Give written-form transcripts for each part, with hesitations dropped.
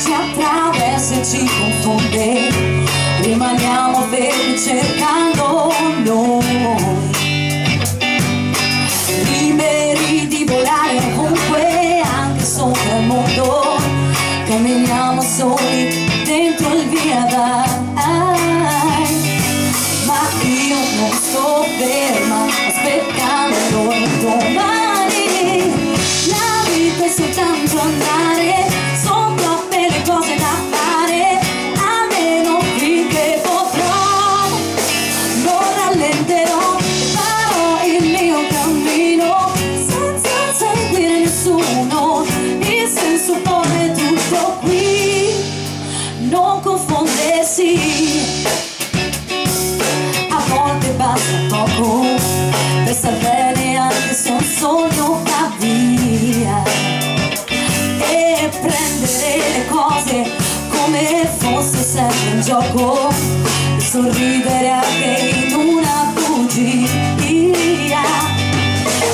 ci attraversa e ci confonde, rimaniamo fermi cercando noi, liberi di volare ovunque, anche sopra il mondo, camminiamo soli dentro il via vai, ma io non sto ferma aspettando il domani, la vita è soltanto andare, sono troppe le cose da fare, almeno finché potrò, non rallenterò, farò il mio cammino senza seguire nessuno, il senso poi è tutto qui, non confondersi, a volte basta poco per star bene anche se un sogno va via, e prendere le cose come fosse sempre un gioco, e sorridere anche in una bugia,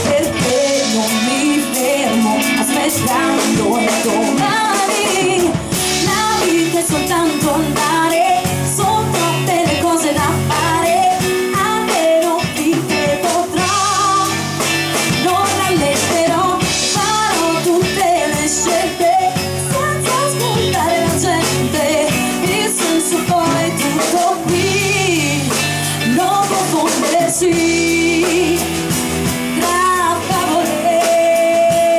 perché non mi fermo aspettando il domani, la vita è soltanto andare, sono troppe le cose da fare, almeno finché potrò, non rallenterò, farò tutte le scelte senza ascoltare la gente, il senso poi è tutto qui, non confondersi tra favole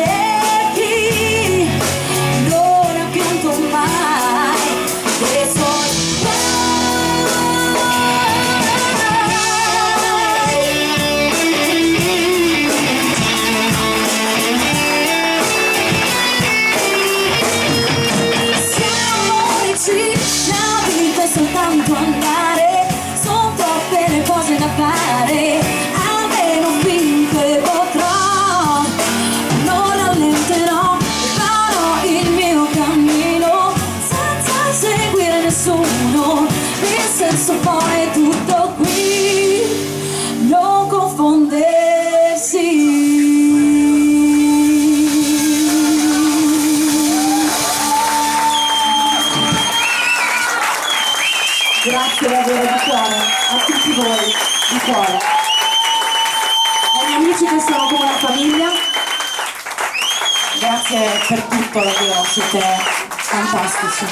e chi non ha pianto mai dei suoi siamo unici, la vita è soltanto andare, sono troppe le cose da fare, almeno finché potrò, non rallenterò, farò il mio cammino senza seguire nessuno, il senso poi è tutto qui, non confondersi. Grazie davvero di cuore a tutti voi, di cuore, ai miei amici che sono come una famiglia, grazie per tutto davvero, siete fantastici.